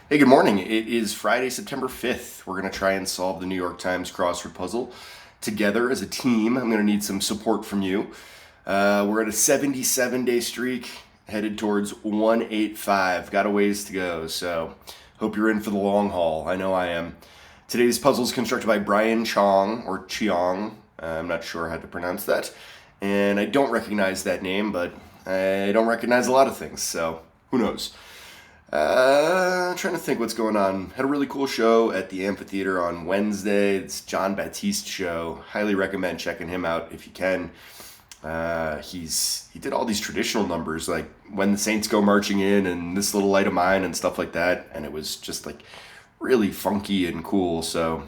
Hey, good morning. It is Friday, September 5th. We're going to try and solve the New York Times crossword puzzle together as a team. I'm going to need some support from you. We're at a 77-day streak, headed towards 185. Got a ways to go, so hope you're in for the long haul. I know I am. Today's puzzle is constructed by Brian Chong, or Chiong. I'm not sure how to pronounce that. And I don't recognize that name, but I don't recognize a lot of things, so who knows? Trying to think what's going on. Had a really cool show at the amphitheater on Wednesday. It's John Baptiste's show. Highly recommend checking him out if you can. He did all these traditional numbers like When the Saints Go Marching In and This Little Light of Mine and stuff like that, and it was just like really funky and cool. So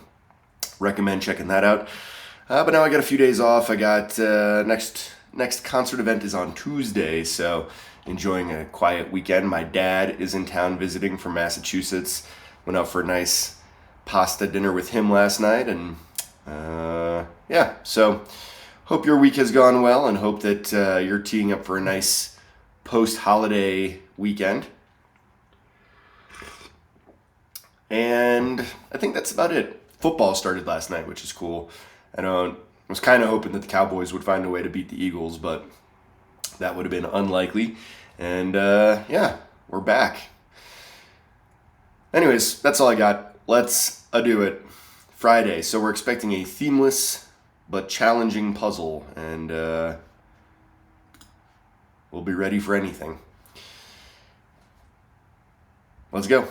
recommend checking that out. But now I got a few days off. I got next concert event is on Tuesday, so enjoying a quiet weekend. My dad is in town visiting from Massachusetts. Went out for a nice pasta dinner with him last night, and yeah, so hope your week has gone well, and hope that you're teeing up for a nice post-holiday weekend. And I think that's about it. Football started last night, which is cool. I was kind of hoping that the Cowboys would find a way to beat the Eagles, but that would have been unlikely. And yeah, we're back. Anyways, that's all I got. Let's do it. Friday, so we're expecting a themeless but challenging puzzle, and we'll be ready for anything. Let's go.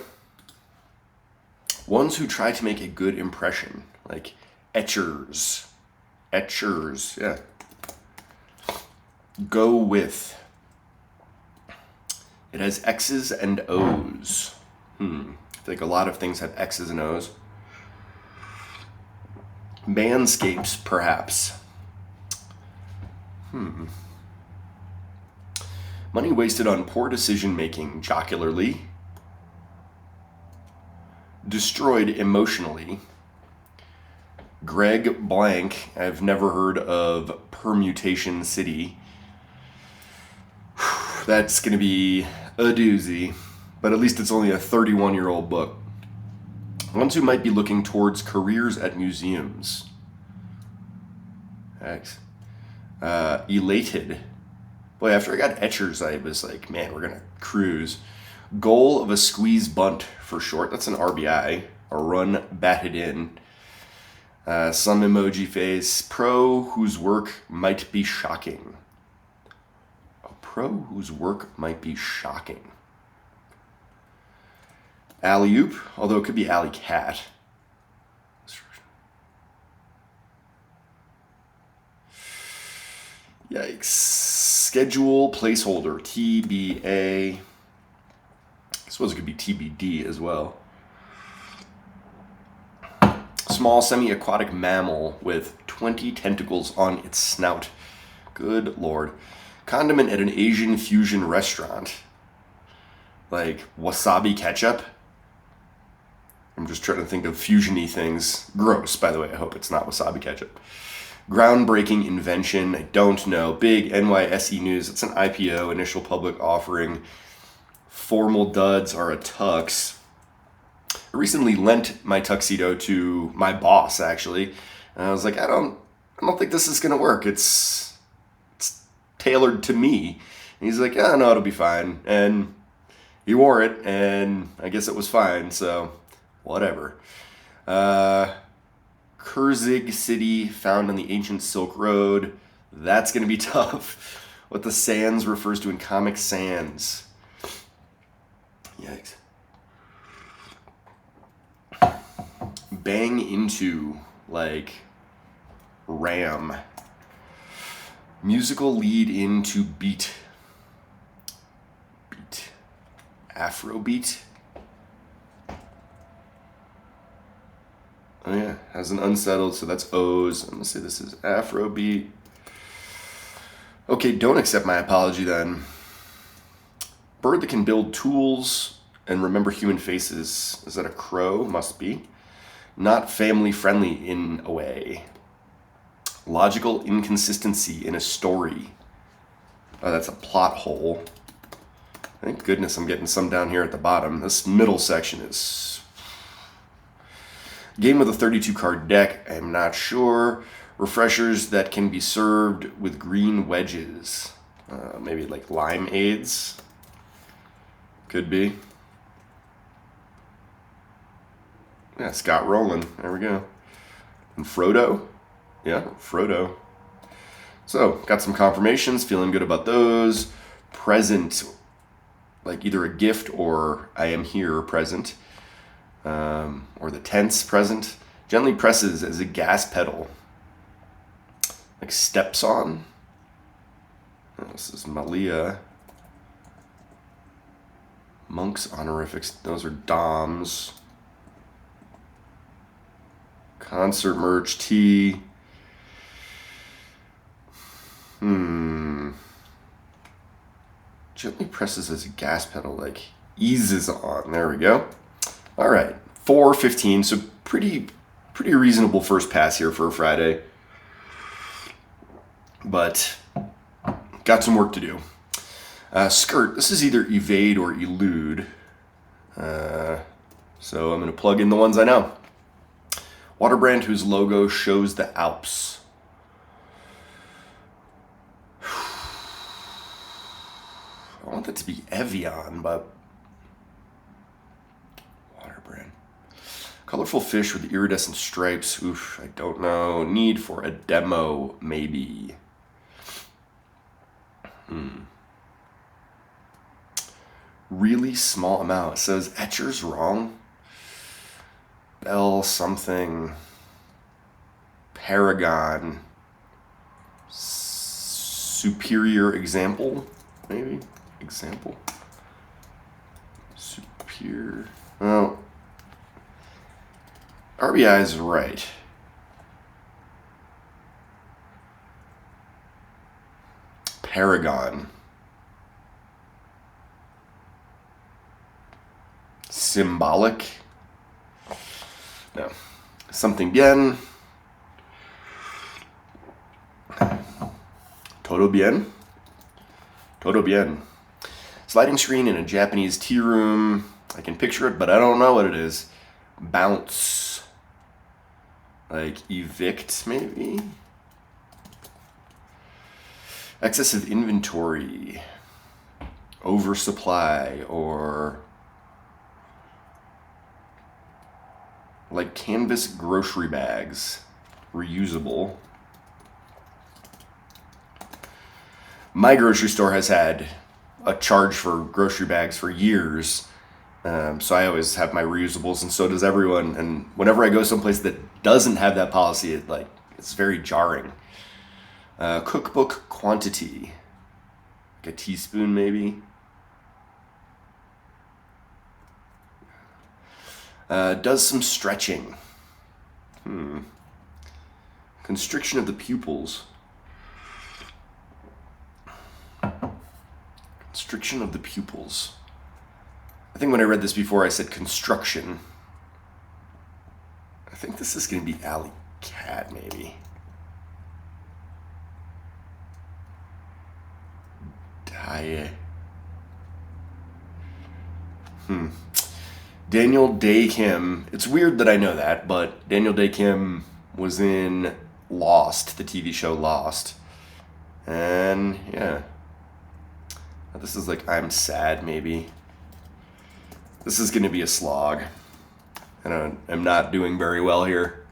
Ones who try to make a good impression, like etchers. Etchers, yeah. Go with. It has X's and O's. I think a lot of things have X's and O's. Manscapes, perhaps. Money wasted on poor decision making, jocularly. Destroyed emotionally. Greg Blank, I've never heard of Permutation City. That's going to be a doozy, but at least it's only a 31-year-old book. Ones who might be looking towards careers at museums. Thanks. Elated. Boy, after I got Etchers, I was like, man, we're going to cruise. Goal of a squeeze bunt, for short. That's an RBI. A run batted in. Some emoji face. Pro whose work might be shocking. Pro whose work might be shocking. Alley-oop, although it could be alley-cat. Yikes. Schedule placeholder, TBA. I suppose it could be TBD as well. Small semi-aquatic mammal with 20 tentacles on its snout. Good lord. Condiment at an Asian fusion restaurant. Like wasabi ketchup. I'm just trying to think of fusiony things. Gross, by the way. I hope it's not wasabi ketchup. Groundbreaking invention. I don't know. Big NYSE news. It's an IPO, initial public offering. Formal duds are a tux. I recently lent my tuxedo to my boss, actually. And I was like, I don't think this is going to work. It's tailored to me. And he's like, yeah, no, it'll be fine. And he wore it, and I guess it was fine, so whatever. Kurzig City, found on the ancient Silk Road. That's going to be tough. What the Sans refers to in Comic Sans. Yikes. Bang into, like, ram. Musical lead into beat. Beat. Afrobeat. Oh yeah, has an unsettled, so that's O's. I'm gonna say this is Afrobeat. Okay, don't accept my apology then. Bird that can build tools and remember human faces. Is that a crow? Must be. Not family friendly in a way. Logical inconsistency in a story. Oh, that's a plot hole. Thank goodness I'm getting some down here at the bottom. This middle section is... Game with a 32 card deck, I'm not sure. Refreshers that can be served with green wedges. Maybe like limeades. Could be. Yeah, Scott Rowland. There we go. And Frodo. Yeah, Frodo. So, got some confirmations. Feeling good about those. Present. Like either a gift or I am here present. Or the tense present. Gently presses as a gas pedal. Like steps on. This is Malia. Monk's honorifics. Those are Doms. Concert merch T. Gently presses as a gas pedal, like eases on. There we go. All right, 4:15. So pretty reasonable first pass here for a Friday. But got some work to do. Skirt. This is either evade or elude. So I'm going to plug in the ones I know. Water brand whose logo shows the Alps. I want that to be Evian, but water brand. Colorful fish with iridescent stripes. Oof, I don't know. Need for a demo, maybe. Really small amount. So is Etcher's wrong? Bell something. Paragon. Superior example, maybe? Example. Superior. Well, RBI is right. Paragon. Symbolic. No. Something bien. Todo bien. Todo bien. Sliding screen in a Japanese tea room. I can picture it, but I don't know what it is. Bounce. Like evict, maybe? Excessive inventory. Oversupply, or like canvas grocery bags. Reusable. My grocery store has had a charge for grocery bags for years. So I always have my reusables, and so does everyone. And whenever I go someplace that doesn't have that policy, it's very jarring. Cookbook quantity. Like a teaspoon, maybe. Does some stretching. Constriction of the pupils. Constriction of the pupils. I think when I read this before, I said construction. I think this is going to be Alley Cat, maybe. Diet. Daniel Day Kim. It's weird that I know that, but Daniel Day Kim was in Lost, the TV show Lost. And yeah. This is like I'm sad, maybe. This is going to be a slog. I'm not doing very well here.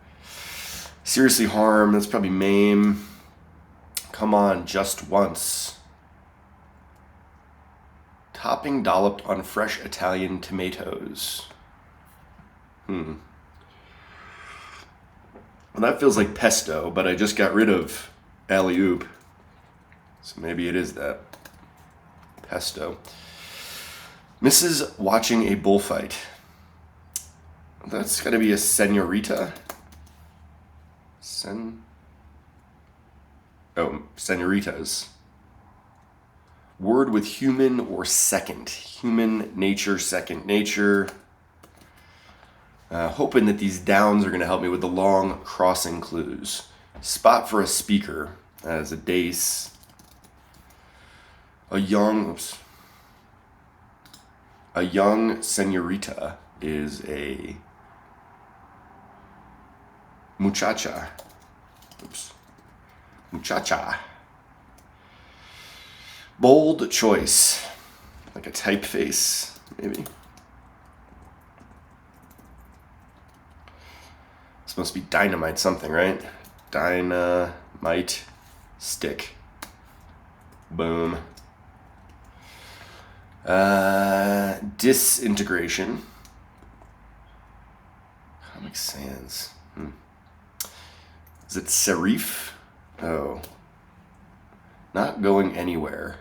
Seriously harm, that's probably maim. Come on, just once. Topping dolloped on fresh Italian tomatoes. Well, that feels like pesto, but I just got rid of alley-oop. So maybe it is that. Pesto. Mrs. watching a bullfight. That's got to be a senorita. Senoritas. Word with human or second. Human nature, second nature. Hoping that these downs are going to help me with the long crossing clues. Spot for a speaker. As a dace. A young... Oops. A young senorita is a muchacha. Oops. Muchacha. Bold choice. Like a typeface, maybe. This must be dynamite something, right? Dynamite stick. Boom. Disintegration. Comic Sans. Is it serif? Oh. Not going anywhere.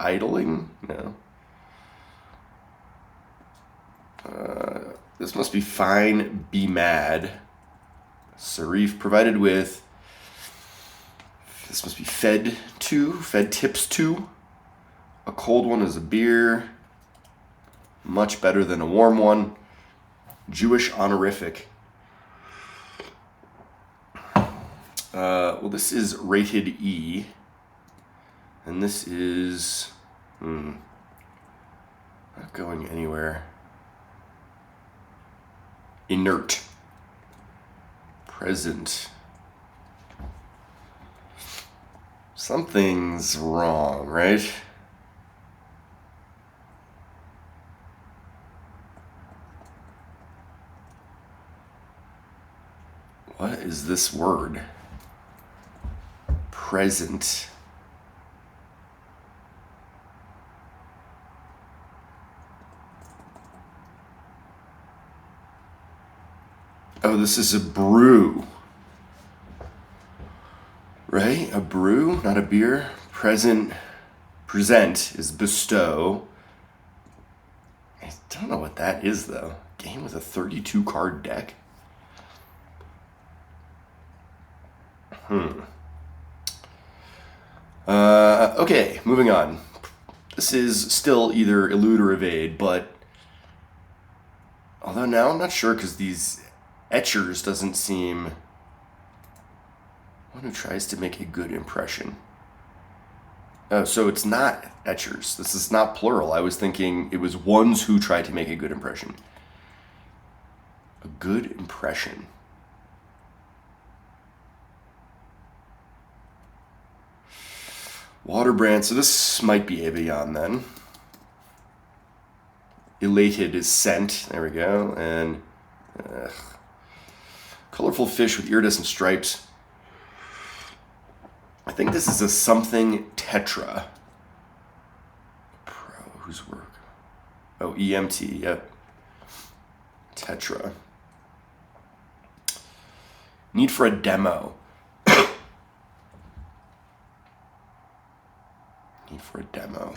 Idling? No. This must be fine, be mad. Serif provided with. This must be fed tips to. A cold one is a beer. Much better than a warm one. Jewish honorific. Well, this is rated E. And this is... not going anywhere. Inert. Present. Something's wrong, right? What is this word? Present. Oh, this is a brew. Right? A brew, not a beer. Present is bestow. I don't know what that is, though. Game with a 32 card deck? Okay, moving on. This is still either elude or evade, but although now I'm not sure because these etchers doesn't seem... One who tries to make a good impression. Oh, so it's not etchers. This is not plural. I was thinking it was ones who try to make a good impression. A good impression. Waterbrand, so this might be Avion then. Elated is scent, there we go, and colorful fish with iridescent stripes. I think this is a something tetra. Pro, whose work? Oh, EMT, yep. Tetra. Need for a demo. Need for a demo.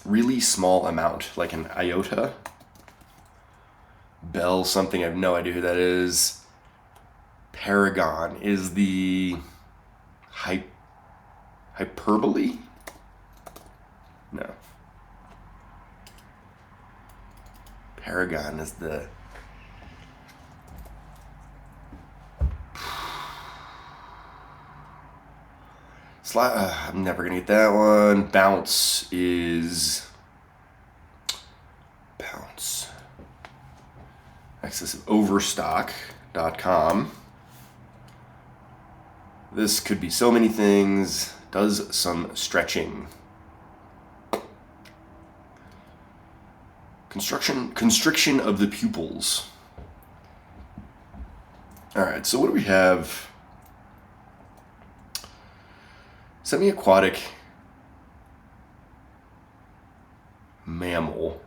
Really small amount, like an iota. Bell something, I have no idea who that is. Paragon is the hyperbole? No. Paragon is the... I'm never gonna get that one. Bounce is... Bounce. Excessive overstock.com. This could be so many things. Does some stretching. Constriction of the pupils. All right, so what do we have? Semi-aquatic mammal.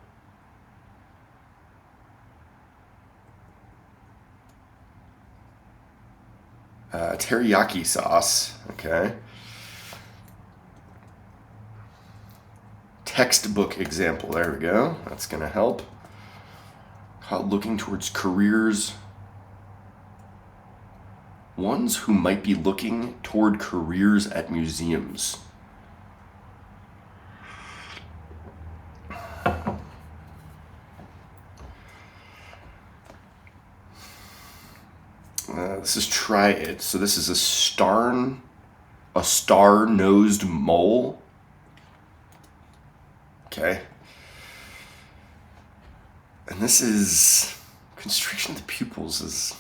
Teriyaki sauce, okay. Textbook example, there we go. That's gonna help. Caught looking towards careers. Ones who might be looking toward careers at museums. This is try it. So this is a star-nosed mole. And this is constriction of the pupils is,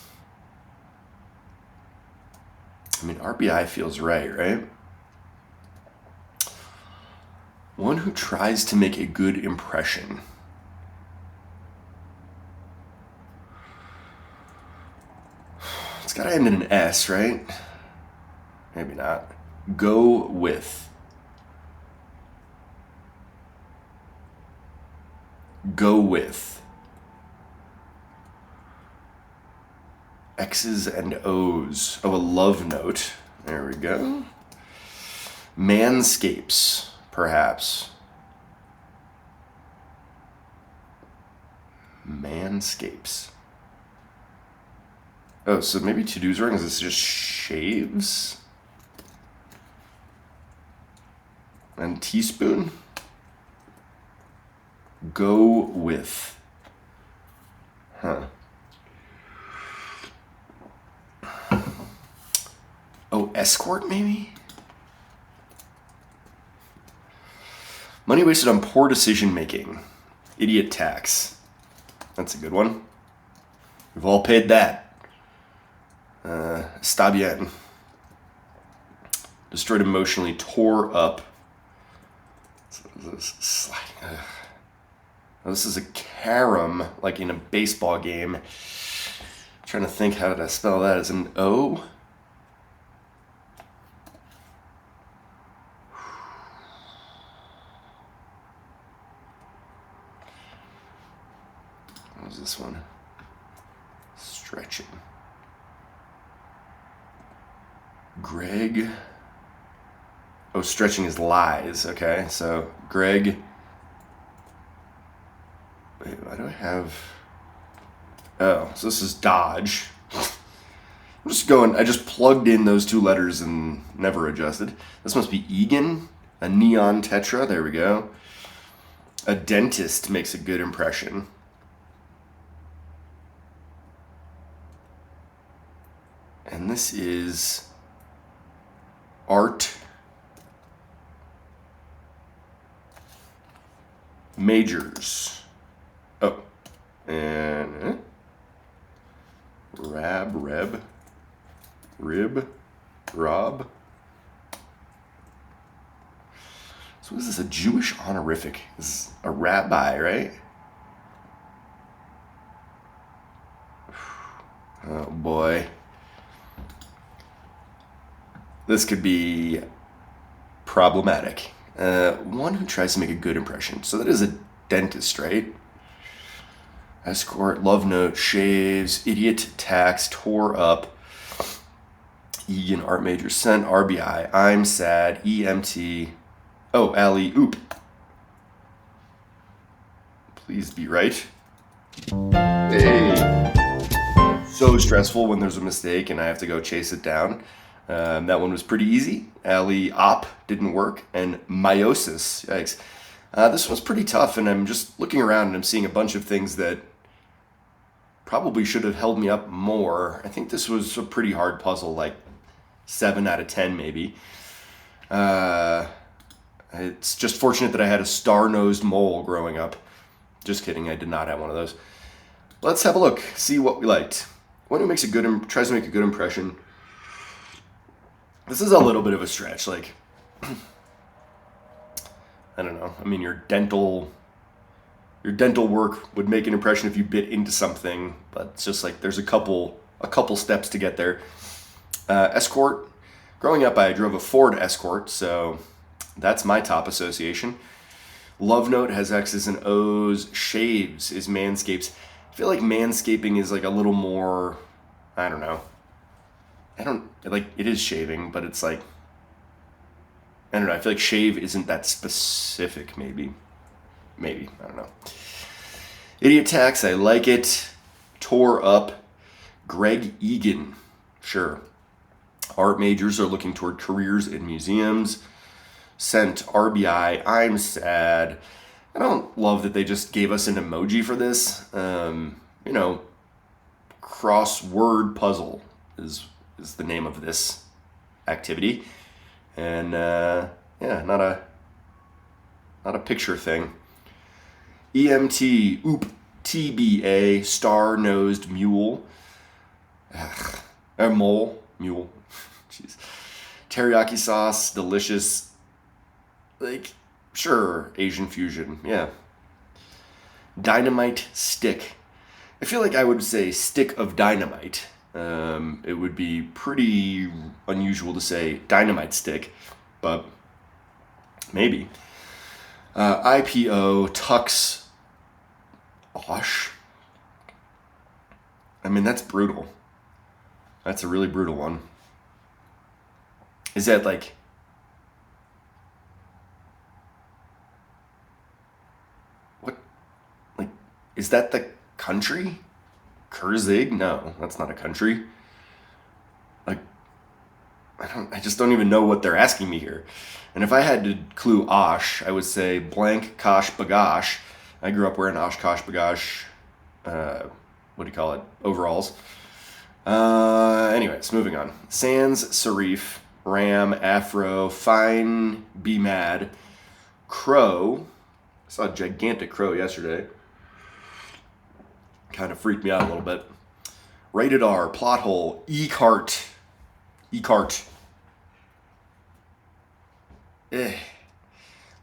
I mean, RBI feels right? One who tries to make a good impression. It's got to end in an S, right? Maybe not. Go with. Go with. X's and O's. Oh, a love note. There we go. Manscapes, perhaps. Manscapes. Oh, so maybe to-do's wrong. Is this just shaves? And teaspoon? Go with. Huh. Oh, escort maybe? Money wasted on poor decision making. Idiot tax. That's a good one. We've all paid that. Está bien. Destroyed emotionally, tore up. This is a carom, like in a baseball game. I'm trying to think how to spell that. As an O? What was this one? Stretching. Greg. Oh, stretching is lies. Okay, so Greg. Wait, why do I have? Oh, so this is Dodge. I'm just going. I just plugged in those two letters and never adjusted. This must be Egan. A neon tetra. There we go. A dentist makes a good impression. And this is Art Majors. Oh, and Rib, Rob. So is this a Jewish honorific? This is a rabbi, right? Oh boy. This could be problematic. One who tries to make a good impression. So that is a dentist, right? Escort, love note, shaves, idiot, tax, tore up. Egan, art major, sent, RBI, I'm sad, EMT. Oh, alley, oop. Please be right. Hey. So stressful when there's a mistake and I have to go chase it down. That one was pretty easy. Ali op didn't work, and meiosis, yikes. This one's pretty tough, and I'm just looking around and I'm seeing a bunch of things that probably should have held me up more. I think this was a pretty hard puzzle, like 7 out of 10 maybe. It's just fortunate that I had a star-nosed mole growing up. Just kidding, I did not have one of those. Let's have a look, see what we liked. One who tries to make a good impression. This is a little bit of a stretch, like, I don't know. I mean, your dental work would make an impression if you bit into something, but it's just like there's a couple steps to get there. Escort. Growing up, I drove a Ford Escort, so that's my top association. Love note has X's and O's. Shaves is manscapes. I feel like manscaping is like a little more, I don't know. It is shaving, but it's like, I don't know. I feel like shave isn't that specific, maybe. I don't know. Idiot tax, I like it. Tore up. Greg Egan, sure. Art majors are looking toward careers in museums. Sent RBI, I'm sad. I don't love that they just gave us an emoji for this. Crossword puzzle is the name of this activity. And not a picture thing. EMT, oop. TBA, star-nosed mule. Ugh. Mule. Jeez. Teriyaki sauce, delicious. Like, sure, Asian fusion, yeah. Dynamite stick. I feel like I would say stick of dynamite. It would be pretty unusual to say dynamite stick, but maybe. IPO, tux, osh. I mean, that's brutal. That's a really brutal one. Is that like... What? Like, is that the country? Kurzig? No, that's not a country. Like, I just don't even know what they're asking me here. And if I had to clue Osh, I would say blank Kosh Bagash. I grew up wearing Oshkosh Bagash, what do you call it? Overalls. Anyways, moving on. Sans Serif, Ram, Afro, Fine, Be Mad, Crow. I saw a gigantic crow yesterday. Kind of freaked me out a little bit. Rated R, Plot Hole, E-Cart.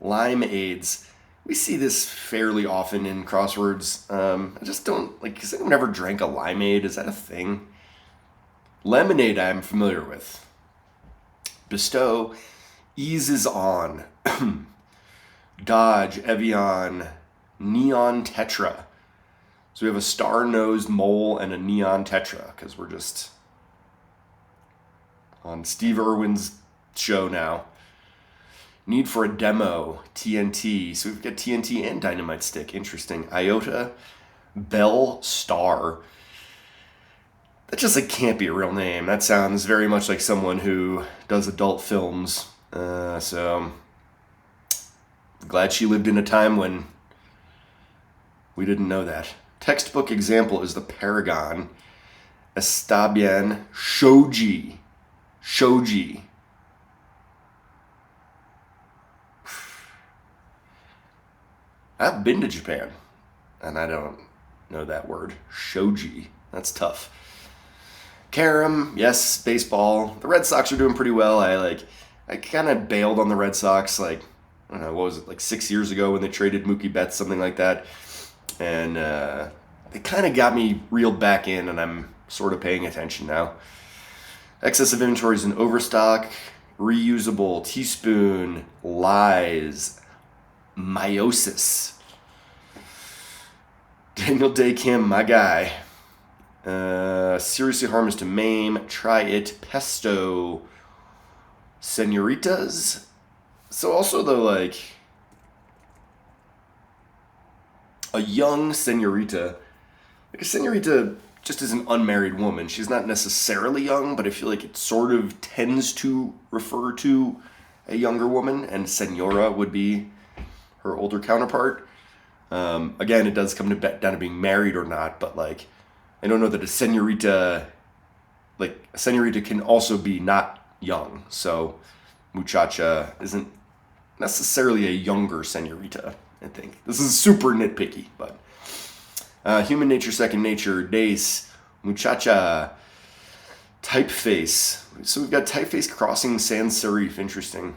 Lime AIDS. We see this fairly often in crosswords. I just don't, like, has anyone ever drank a limeade? Is that a thing? Lemonade I'm familiar with. Bestow, eases on. Dodge, Evian, Neon Tetra. So we have a star-nosed mole and a neon tetra, because we're just on Steve Irwin's show now. Need for a demo, TNT. So we've got TNT and Dynamite Stick. Interesting. Iota, Bell Star. That just like can't be a real name. That sounds very much like someone who does adult films. So glad she lived in a time when we didn't know that. Textbook example is the Paragon. Estabian Shoji. I've been to Japan, and I don't know that word. Shoji. That's tough. Karam, yes, baseball. The Red Sox are doing pretty well. I kind of bailed on the Red Sox, I don't know, what was it, 6 years ago when they traded Mookie Betts, something like that. And they kind of got me reeled back in, and I'm sort of paying attention now. Excessive inventories and overstock, reusable, teaspoon, lies, meiosis. Daniel Day Kim, my guy. Seriously harmless to maim, try it, pesto, senoritas. So also though, a young senorita, a senorita just is an unmarried woman. She's not necessarily young, but I feel like it sort of tends to refer to a younger woman, and senora would be her older counterpart. Again, it does come down to being married or not, but I don't know that a senorita can also be not young. So muchacha isn't necessarily a younger senorita, I think. This is super nitpicky, but human nature, second nature, dace, muchacha, typeface. So we've got typeface crossing sans serif, interesting.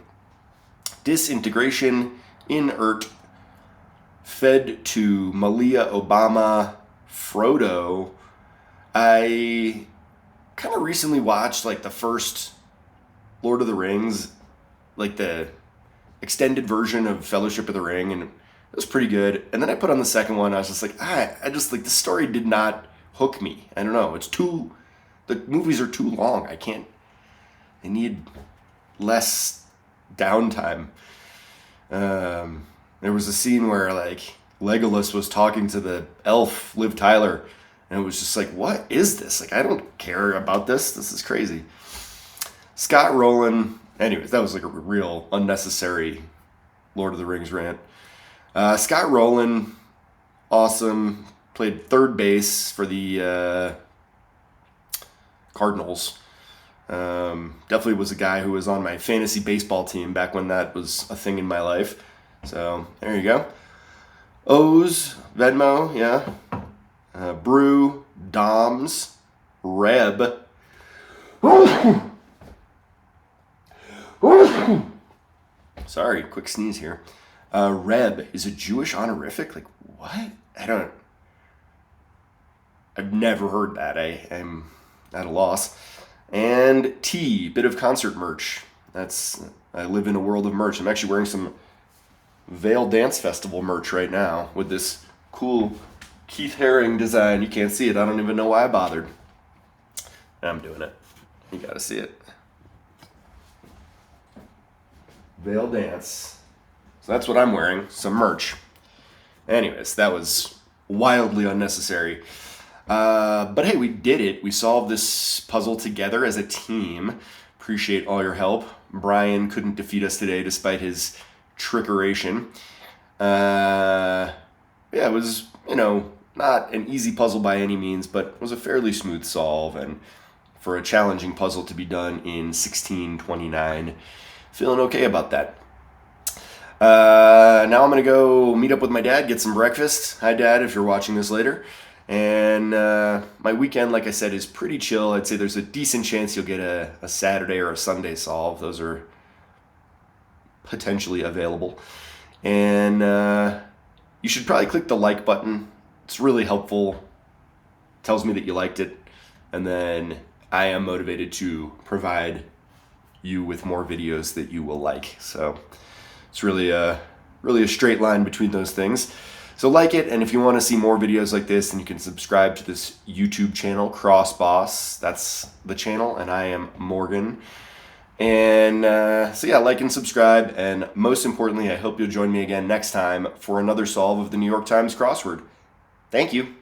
Disintegration, inert, fed to Malia Obama, Frodo. I kind of recently watched the first Lord of the Rings, the extended version of Fellowship of the Ring, and it was pretty good. And then I put on the second one. I was just the story did not hook me. I don't know. The movies are too long. I need less downtime. There was a scene where Legolas was talking to the elf Liv Tyler, and it was just what is this? I don't care about this. This is crazy. Scott Rowland. Anyways, that was a real unnecessary Lord of the Rings rant. Scott Rowland, awesome. Played third base for the Cardinals. Definitely was a guy who was on my fantasy baseball team back when that was a thing in my life. So there you go. O's, Venmo, yeah. Brew, Doms, Reb. Sorry, quick sneeze here. Reb is a Jewish honorific? Like, what? I've never heard that. I am at a loss. And T, bit of concert merch. I live in a world of merch. I'm actually wearing some Vale Dance Festival merch right now with this cool Keith Haring design. You can't see it. I don't even know why I bothered. I'm doing it. You gotta see it. Vale Dance. So that's what I'm wearing. Some merch. Anyways, that was wildly unnecessary. But hey, we did it. We solved this puzzle together as a team. Appreciate all your help. Brian couldn't defeat us today despite his trickeration. Yeah, it was, not an easy puzzle by any means, but it was a fairly smooth solve. And for a challenging puzzle to be done in 1629, feeling okay about that. Now I'm going to go meet up with my dad, get some breakfast. Hi, Dad, if you're watching this later. And my weekend, like I said, is pretty chill. I'd say there's a decent chance you'll get a Saturday or a Sunday solve. Those are potentially available. And you should probably click the like button. It's really helpful. Tells me that you liked it. And then I am motivated to provide you with more videos that you will like. So it's really a straight line between those things. So like it, and if you want to see more videos like this, then you can subscribe to this YouTube channel, Crossboss. That's the channel, and I am Morgan. And so yeah, like and subscribe, and most importantly, I hope you'll join me again next time for another solve of the New York Times crossword. Thank you.